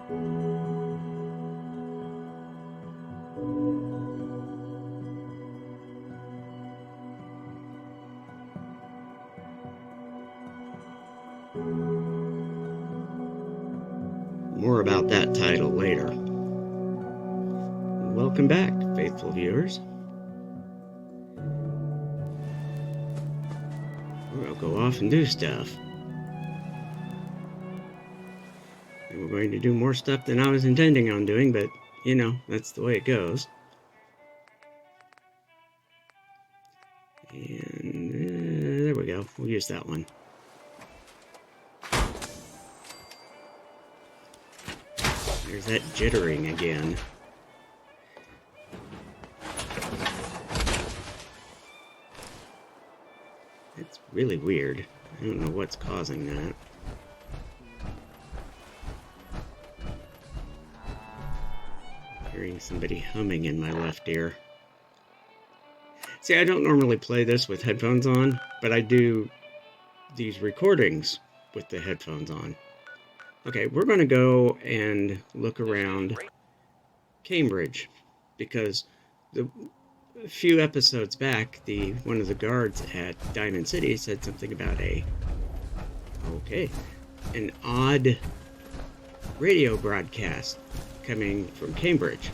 More about that title later. Welcome back, faithful viewers. We'll go off and do stuff. And we're going to do more stuff than I was intending on doing, but, you know, that's the way it goes. And there we go. We'll use that one. There's that jittering again. It's really weird. I don't know what's causing that. Hearing somebody humming in my left ear. See, I don't normally play this with headphones on, but I do these recordings with the headphones on. Okay, we're going to go and look around Cambridge, because a few episodes back, one of the guards at Diamond City said something about an odd radio broadcast coming from Cambridge.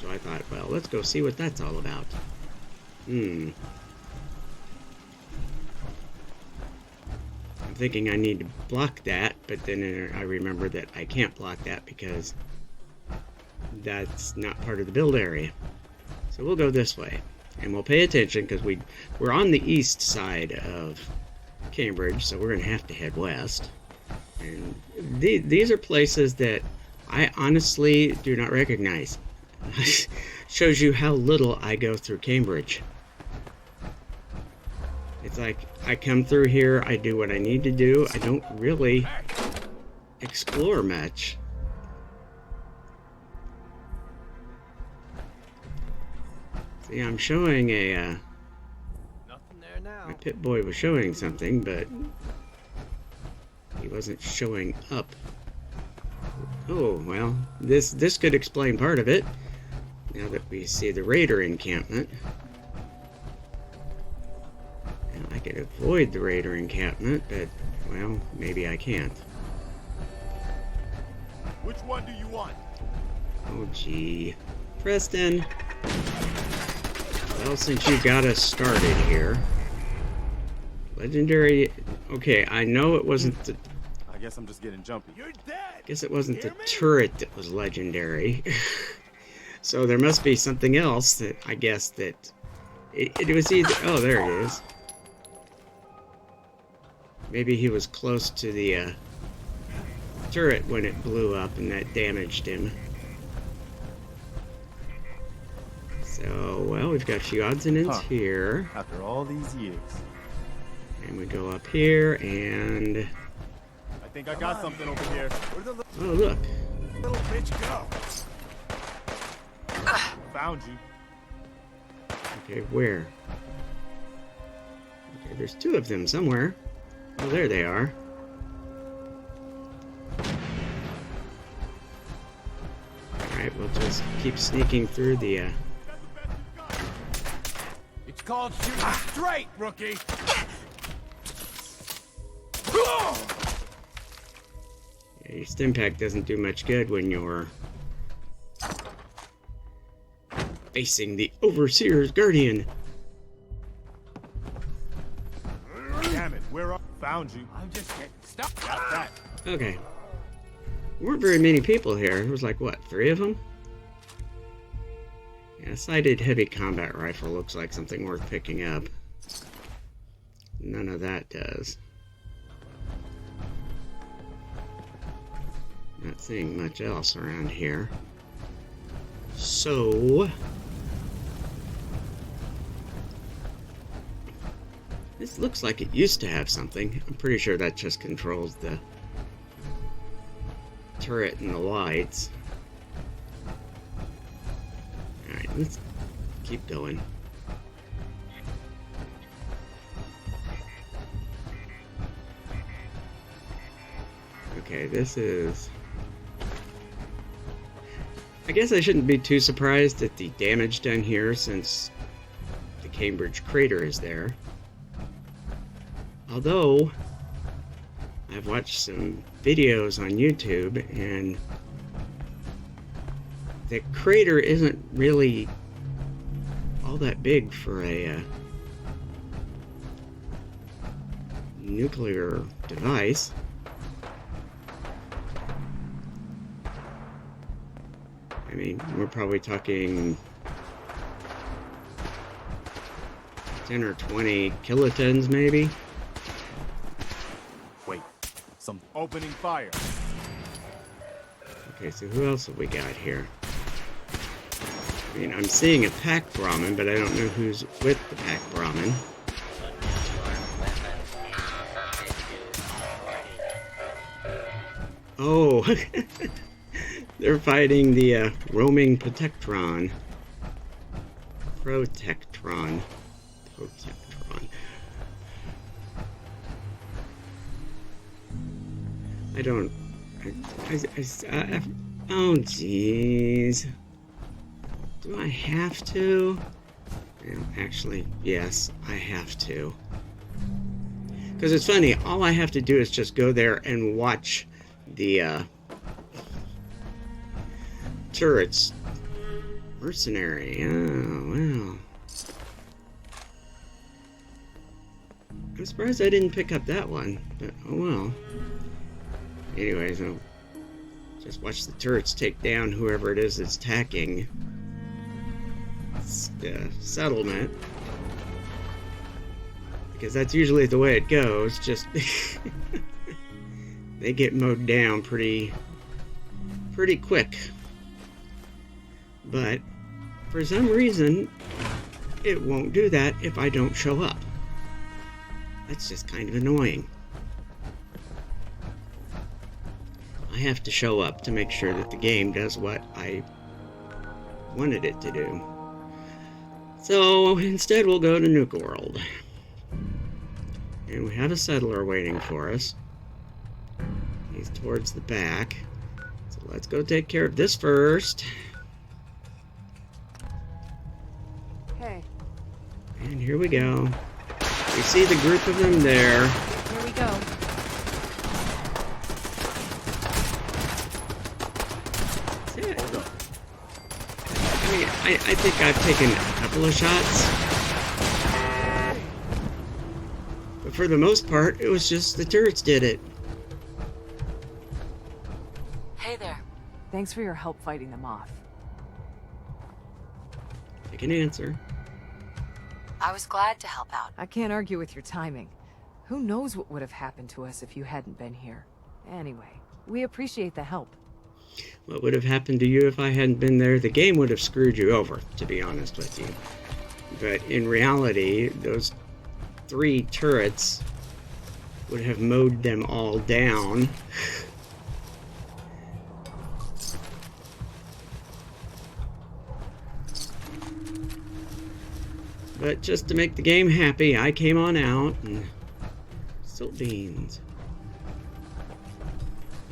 So I thought, well, let's go see what that's all about. I'm thinking I need to block that, but then I remember that I can't block that because that's not part of the build area. So we'll go this way, and we'll pay attention because we're on the east side of Cambridge, so we're going to have to head west. And these are places that I honestly do not recognize. Shows you how little I go through Cambridge. It's like I come through here, I do what I need to do. I don't really explore much. See, I'm showing nothing there now. My pit boy was showing something, but he wasn't showing up. Oh, well, this could explain part of it. Now that we see the raider encampment. Now, I could avoid the raider encampment, but, well, maybe I can't. Which one do you want? Oh, gee. Preston. Well, since you got us started here. Legendary... Okay, I know it wasn't the... I guess I'm just getting jumpy. You're dead! I guess it wasn't the turret that was legendary. So there must be something else that I guess that... It was either... Oh, there it is. Maybe he was close to the turret when it blew up and that damaged him. So, well, we've got a few odds and ends here. After all these years. And we go up here and... I think I got something over here. Oh, look. Little bitch, go. Found you. Okay, where? Okay, there's two of them somewhere. Oh, there they are. Alright, we'll just keep sneaking through the, It's called shooting straight, rookie. Yeah, your stim pack doesn't do much good when you're facing the Overseer's Guardian. Damn it, where are... Found you. I'm just getting stuck. Got that. Okay. There weren't very many people here. There was like, what, 3 of them? Yeah, a sighted heavy combat rifle looks like something worth picking up. None of that does. Not seeing much else around here. So... this looks like it used to have something. I'm pretty sure that just controls the turret and the lights. Alright, let's keep going. Okay, this is I guess I shouldn't be too surprised at the damage done here since the Cambridge crater is there. Although, I've watched some videos on YouTube and the crater isn't really all that big for a nuclear device. I mean, we're probably talking 10 or 20 kilotons, maybe. Wait, some opening fire. Okay, so who else have we got here? I mean, I'm seeing a pack Brahmin, but I don't know who's with the pack Brahmin. Oh, they're fighting the roaming Protectron. Protectron. I don't... oh, jeez. Do I have to? Well, actually, yes, I have to. Because it's funny, all I have to do is just go there and watch the turrets. Mercenary. Oh, well. I'm surprised I didn't pick up that one, but oh well. Anyways, I'll just watch the turrets take down whoever it is that's attacking the settlement. Because that's usually the way it goes, just they get mowed down pretty quick. But for some reason, it won't do that if I don't show up. That's just kind of annoying. I have to show up to make sure that the game does what I wanted it to do. So instead we'll go to Nuka World. And we have a settler waiting for us. He's towards the back. So let's go take care of this first. Hey. And here we go. We see the group of them there. Here we go. I mean, I think I've taken a couple of shots. But for the most part, it was just the turrets did it. Hey there. Thanks for your help fighting them off. I can answer. I was glad to help out. I can't argue with your timing. Who knows what would have happened to us if you hadn't been here. Anyway, we appreciate the help. What would have happened to you if I hadn't been there? The game would have screwed you over, to be honest with you. But in reality, those 3 turrets would have mowed them all down. But just to make the game happy, I came on out and silt beans.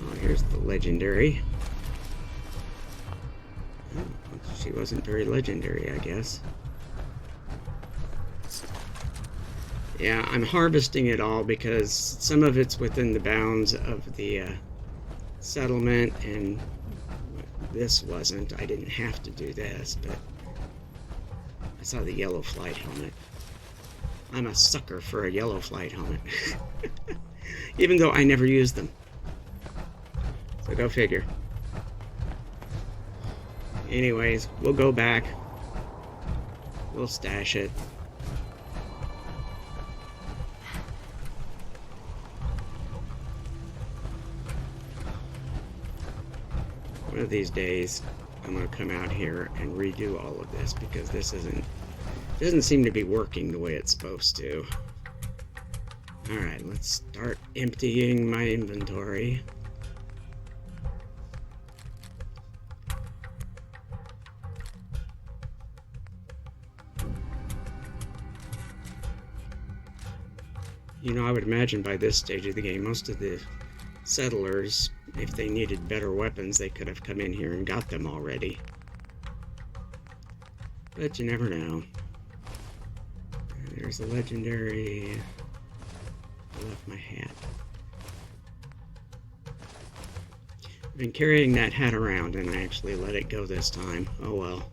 Oh, here's the legendary. Oh, she wasn't very legendary, I guess. Yeah, I'm harvesting it all because some of it's within the bounds of the settlement, and this wasn't. I didn't have to do this, but I saw the yellow flight helmet. I'm a sucker for a yellow flight helmet. Even though I never use them. So go figure. Anyways, we'll go back. We'll stash it. One of these days, I'm going to come out here and redo all of this because this doesn't seem to be working the way it's supposed to. Alright, let's start emptying my inventory. You know, I would imagine by this stage of the game, most of the settlers, if they needed better weapons, they could have come in here and got them already. But you never know. There's a legendary... I left my hat. I've been carrying that hat around and I actually let it go this time. Oh well.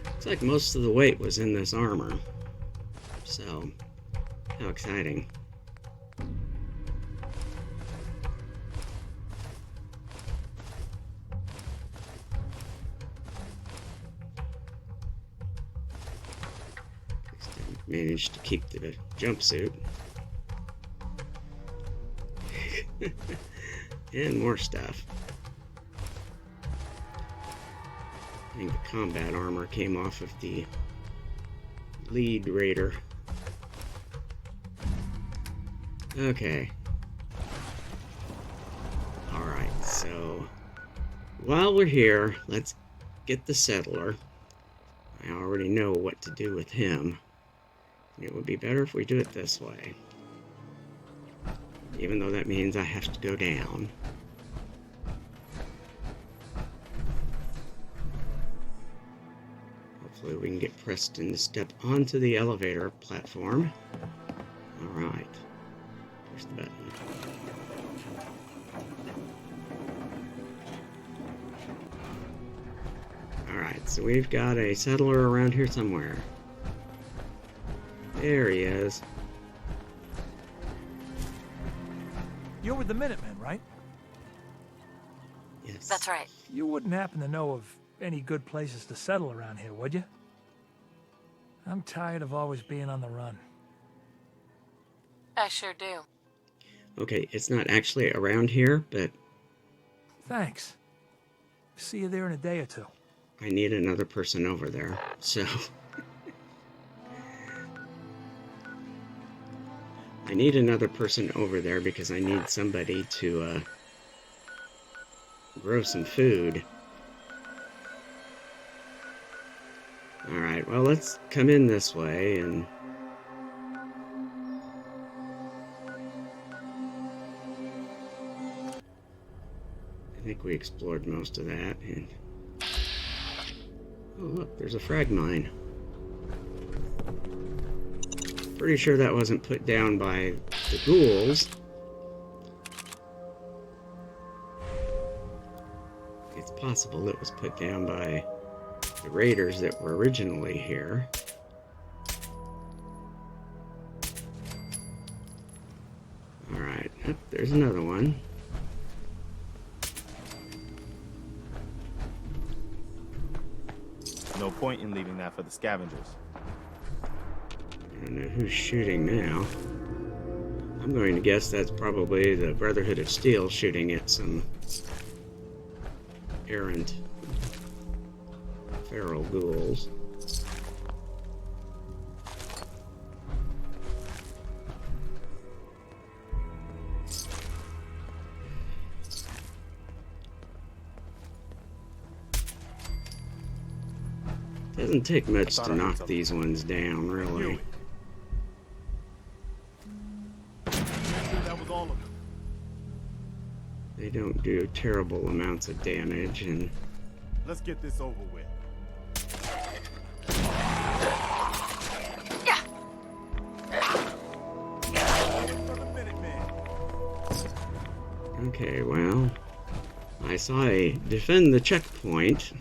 Looks like most of the weight was in this armor. So, how exciting. Managed to keep the jumpsuit. And more stuff. I think the combat armor came off of the lead raider. Okay. Alright, so while we're here, let's get the settler. I already know what to do with him. It would be better if we do it this way. Even though that means I have to go down. Hopefully we can get Preston to step onto the elevator platform. Alright. Push the button. Alright, so we've got a settler around here somewhere. There he is. You're with the Minutemen, right? Yes. That's right. You wouldn't happen to know of any good places to settle around here, would you? I'm tired of always being on the run. I sure do. Okay, it's not actually around here, but Thanks. See you there in a day or two. I need another person over there, so... I need another person over there because I need somebody to grow some food. Alright, well, let's come in this way and... I think we explored most of that. And... oh, look, there's a frag mine. Pretty sure that wasn't put down by the ghouls. It's possible it was put down by the raiders that were originally here. Alright, oh, there's another one. No point in leaving that for the scavengers. I don't know who's shooting now. I'm going to guess that's probably the Brotherhood of Steel shooting at some errant feral ghouls. Doesn't take much to knock these ones down, really. That was all of them. They don't do terrible amounts of damage, and Let's get this over with. For the Minutemen. okay, well, I saw a defend the checkpoint,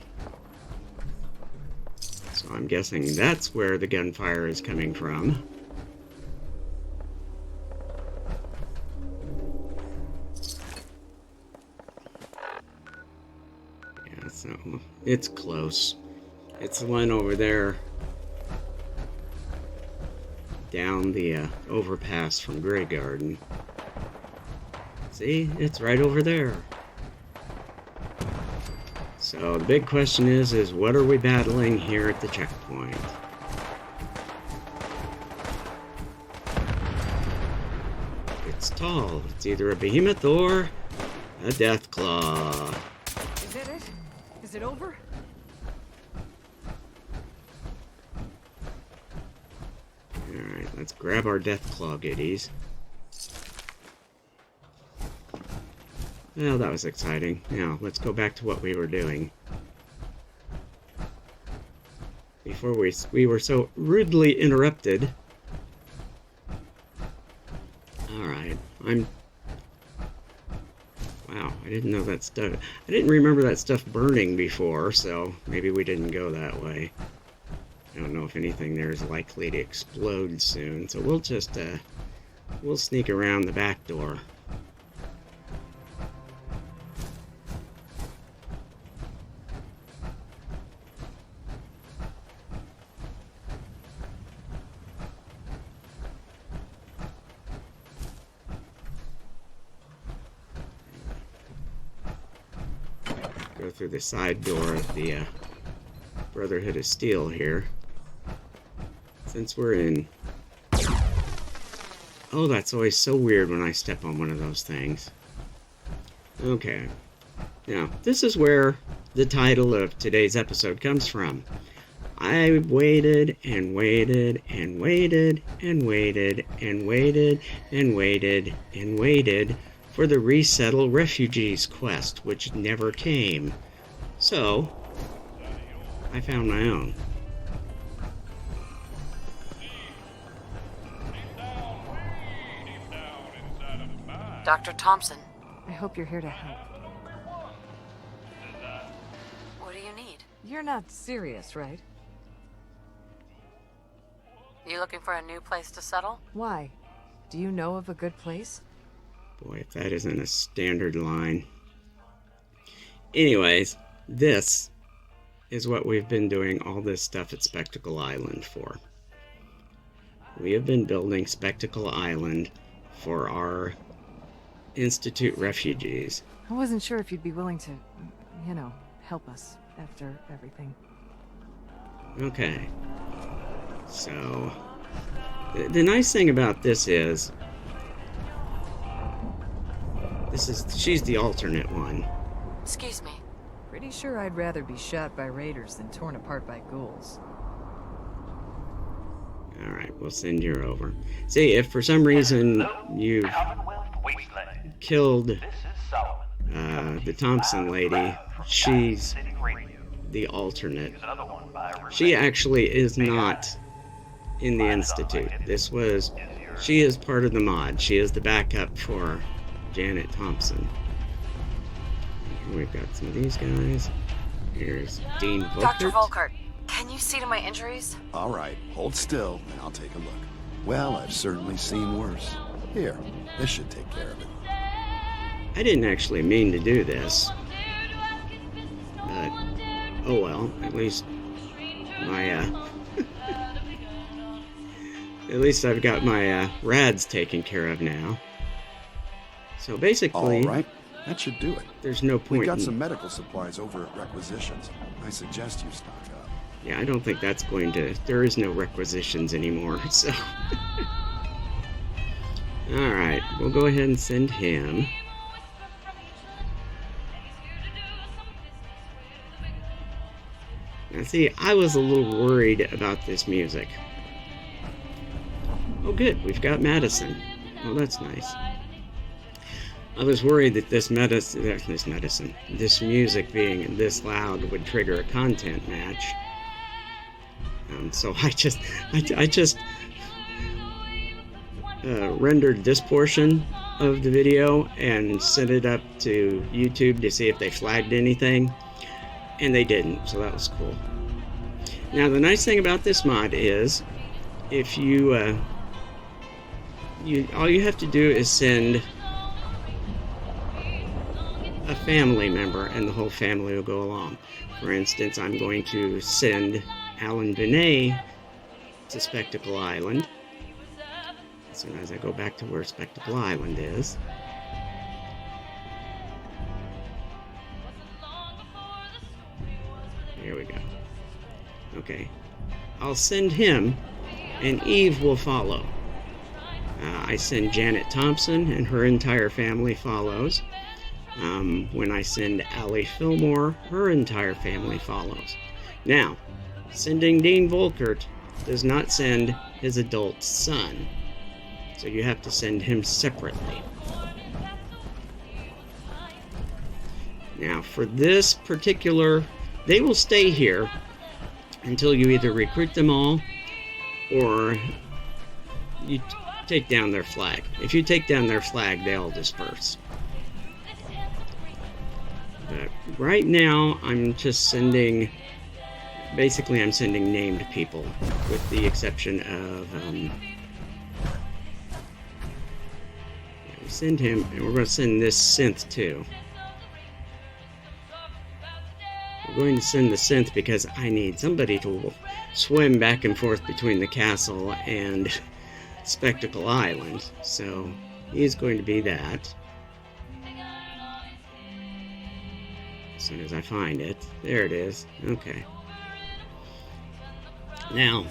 so I'm guessing that's where the gunfire is coming from. Yeah, so it's close. It's the one over there down the overpass from Grey Garden. See, it's right over there. So the big question is what are we battling here at the checkpoint? It's tall. It's either a behemoth or a death claw. Is that it? Is it over? Alright, Let's grab our death claw goodies. Well, that was exciting. Now, let's go back to what we were doing. Before we were so rudely interrupted. Alright, wow, I didn't know that stuff... I didn't remember that stuff burning before, so maybe we didn't go that way. I don't know if anything there is likely to explode soon, so we'll just, we'll sneak around the back door. Go through the side door of the Brotherhood of Steel here. Since we're in... Oh, that's always so weird when I step on one of those things. Okay. Now, this is where the title of today's episode comes from. I waited and waited and waited and waited and waited and waited and waited for the Resettle Refugees quest, which never came. So, I found my own. Dr. Thompson, I hope you're here to help. what do you need? You're not serious, right? You looking for a new place to settle? Why? Do you know of a good place? Boy, if that isn't a standard line. Anyways, this is what we've been doing all this stuff at Spectacle Island for. We have been building Spectacle Island for our Institute refugees. I wasn't sure if you'd be willing to, you know, help us after everything. Okay. So, the nice thing about this is, she's the alternate one. Excuse me. Pretty sure I'd rather be shot by raiders than torn apart by ghouls. Alright, we'll send you over. See, if for some reason you've killed the Thompson lady, she's the alternate. She actually is not in the Institute. She is part of the mod. She is the backup for Janet Thompson. We've got some of these guys. Here's Dean Volkert. Dr. Volkert, can you see to my injuries? All right, hold still, and I'll take a look. Well, I've certainly seen worse. Here, this should take care of it. I didn't actually mean to do this. But, oh well, at least my, at least I've got my, rads taken care of now. So basically... All right, that should do it. There's no point. We've got some medical supplies over at Requisitions. I suggest you stock up. Yeah, I don't think that's going to... There is no requisitions anymore, so... Alright, we'll go ahead and send him. Now see, I was a little worried about this music. Oh good, we've got Madison. Oh, that's nice. I was worried that this music being this loud would trigger a content match. So I just rendered this portion of the video and sent it up to YouTube to see if they flagged anything, and they didn't, so that was cool. Now the nice thing about this mod is, if you all you have to do is send a family member, and the whole family will go along. For instance, I'm going to send Alan Benet to Spectacle Island as soon as I go back to where Spectacle Island is. Here we go. Okay. I'll send him, and Eve will follow. I send Janet Thompson, and her entire family follows. When I send Allie Fillmore, her entire family follows. Now, sending Dean Volkert does not send his adult son. So you have to send him separately. Now, for this particular, they will stay here until you either recruit them all or you take down their flag. If you take down their flag, they all disperse. But right now, I'm just sending, basically I'm sending named people, with the exception of, we send him, and we're going to send this synth too. We're going to send the synth because I need somebody to swim back and forth between the castle and Spectacle Island. So he's going to be that. As soon as I find it. There it is. Okay. Now,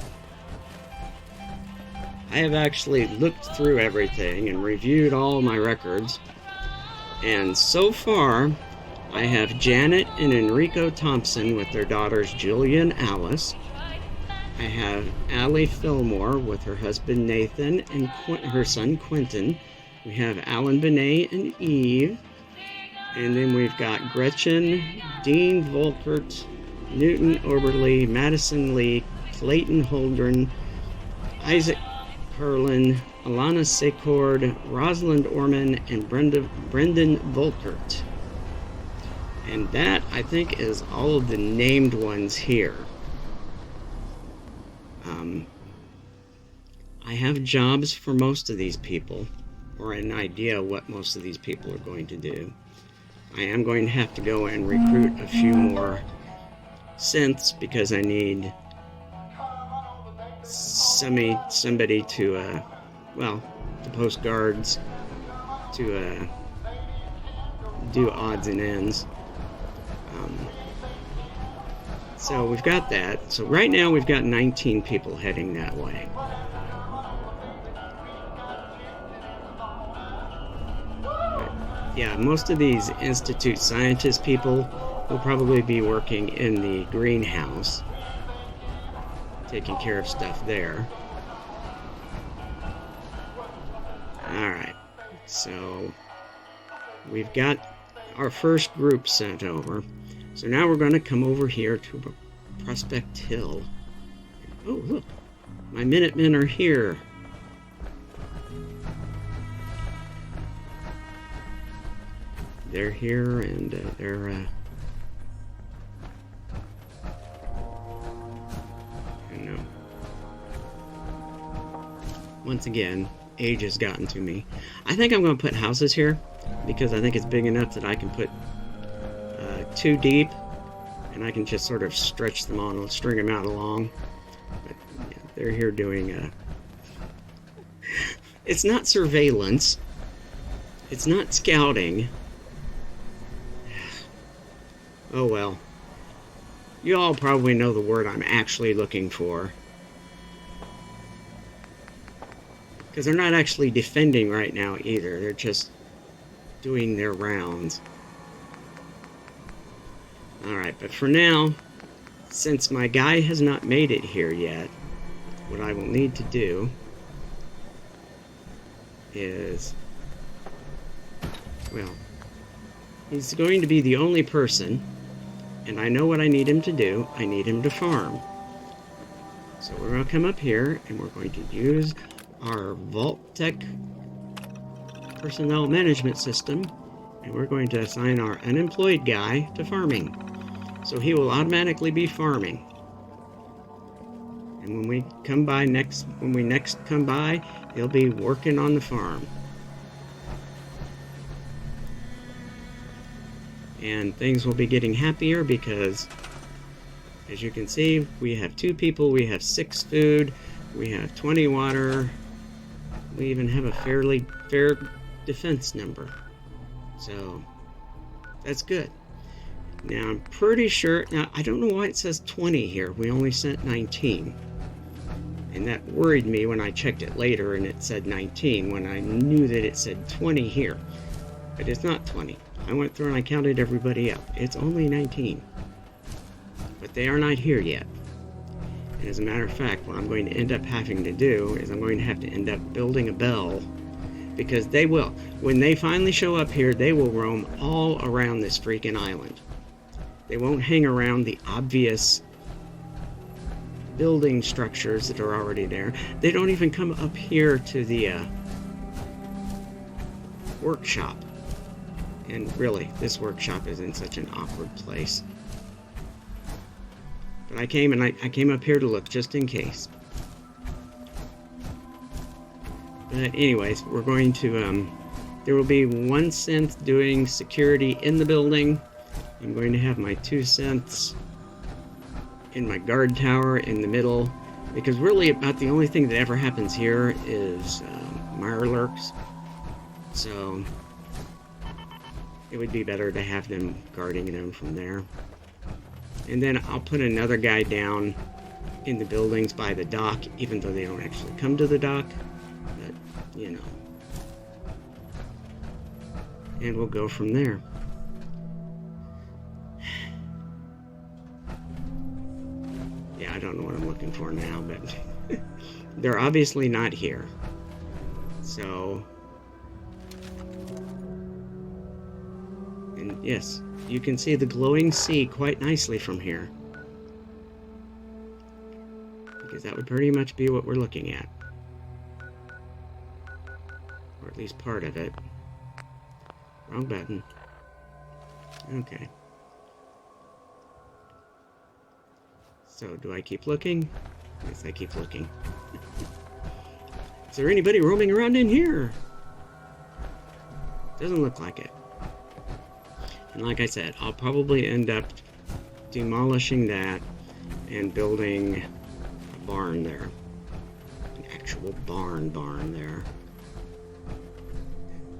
I have actually looked through everything and reviewed all my records. And so far, I have Janet and Enrico Thompson with their daughters Julia and Alice. I have Allie Fillmore with her husband Nathan and her son Quentin. We have Alan Benet and Eve. And then we've got Gretchen, Dean Volkert, Newton Oberly, Madison Lee, Clayton Holdren, Isaac Perlin, Alana Secord, Rosalind Orman, and Brendan Volkert. And that, I think, is all of the named ones here. I have jobs for most of these people, or an idea what most of these people are going to do. I am going to have to go and recruit a few more synths because I need somebody to, to post guards, to do odds and ends. So we've got that. So right now we've got 19 people heading that way. Yeah, most of these Institute scientist people will probably be working in the greenhouse, taking care of stuff there. Alright, so we've got our first group sent over. So now we're going to come over here to Prospect Hill. Oh, look, my Minutemen are here. They're here, and they're I know. Once again, age has gotten to me. I think I'm going to put houses here because I think it's big enough that I can put 2 deep, and I can just sort of stretch them on and string them out along. But yeah, they're here doing it's not surveillance, it's not scouting. Oh well. You all probably know the word I'm actually looking for. Because they're not actually defending right now either. They're just doing their rounds. Alright, but for now, since my guy has not made it here yet, what I will need to do is, well, he's going to be the only person, and I know what I need him to do. I need him to farm. So we're going to come up here, and we're going to use our Vault Tech personnel management system, and we're going to assign our unemployed guy to farming. So he will automatically be farming. And when we next come by, he'll be working on the farm. And things will be getting happier because, as you can see, we have 2 people, we have 6 food, we have 20 water, we even have a fairly fair defense number. So, that's good. Now, I'm pretty sure, now I don't know why it says 20 here, we only sent 19. And that worried me when I checked it later and it said 19, when I knew that it said 20 here. But it's not 20. I went through and I counted everybody up. It's only 19. But they are not here yet. And as a matter of fact, what I'm going to end up having to do is I'm going to have to end up building a bell, because they will, when they finally show up here, they will roam all around this freaking island. They won't hang around the obvious building structures that are already there. They don't even come up here to the workshop. And really, this workshop is in such an awkward place. But I came up here to look just in case. But anyways, we're going to, there will be 1 synth doing security in the building. I'm going to have my 2 synths in my guard tower in the middle, because really about the only thing that ever happens here is mirelurks. So it would be better to have them guarding them from there. And then I'll put another guy down in the buildings by the dock, even though they don't actually come to the dock. But, you know. And we'll go from there. Yeah, I don't know what I'm looking for now, but they're obviously not here. So, and yes, you can see the glowing sea quite nicely from here. Because that would pretty much be what we're looking at. Or at least part of it. Wrong button. Okay. So, do I keep looking? Yes, I keep looking. Is there anybody roaming around in here? Doesn't look like it. And like I said, I'll probably end up demolishing that and building a barn there. An actual barn there.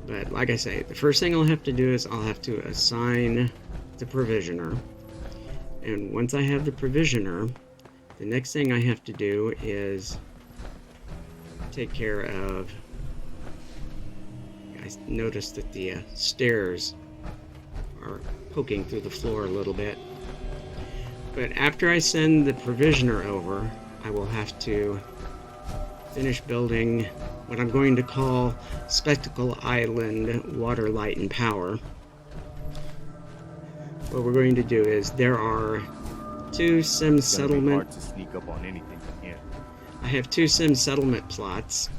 But like I say, the first thing I'll have to do is I'll have to assign the provisioner. And once I have the provisioner, the next thing I have to do is take care of... I noticed that the stairs are poking through the floor a little bit. But after I send the provisioner over, I will have to finish building what I'm going to call Spectacle Island Water, Light, and Power. What we're going to do is there are 2 sim settlement... Hard to sneak up on anything from here. I have 2 sim settlement plots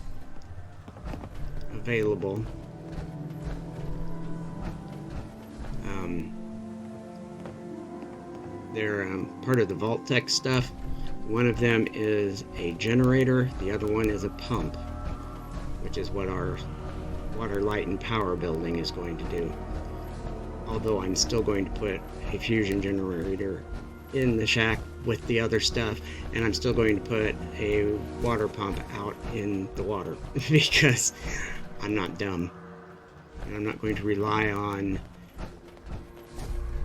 available. They're part of the Vault Tech stuff. One of them is a generator, the other one is a pump, which is what our Water, Light, and Power building is going to do. Although I'm still going to put a fusion generator in the shack with the other stuff, and I'm still going to put a water pump out in the water, because I'm not dumb. And I'm not going to rely on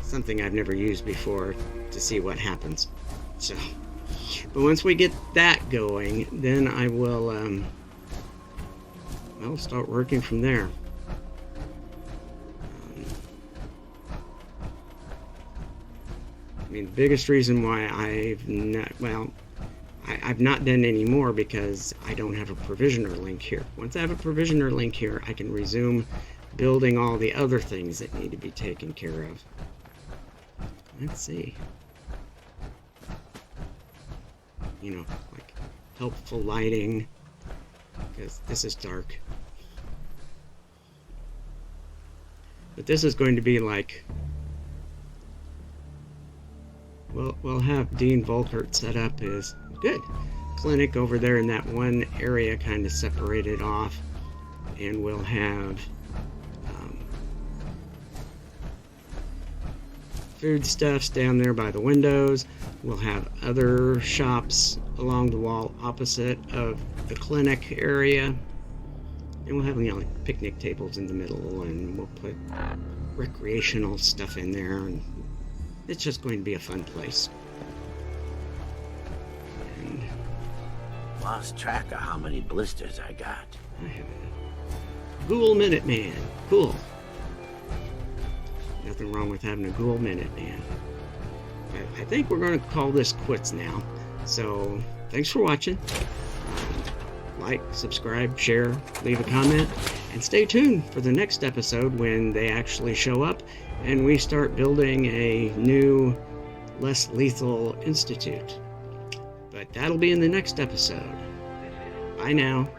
something I've never used before to see what happens. So, but once we get that going, then I will, I'll start working from there. I mean, the biggest reason why I've not done any more because I don't have a provisioner link here. Once I have a provisioner link here, I can resume building all the other things that need to be taken care of. Let's see. You know, like helpful lighting, because this is dark. But this is going to be like... We'll have Dean Volkert set up his good clinic over there in that one area kind of separated off, and we'll have foodstuffs down there by the windows. We'll have other shops along the wall opposite of the clinic area, and we'll have, you know, like picnic tables in the middle, and we'll put recreational stuff in there, and it's just going to be a fun place. And lost track of how many blisters I got. I have a Ghoul Minuteman. Cool. Nothing wrong with having a Ghoul Minuteman. I think we're going to call this quits now. So, thanks for watching. Like, subscribe, share, leave a comment, and stay tuned for the next episode when they actually show up and we start building a new, less lethal institute. But that'll be in the next episode. Bye now.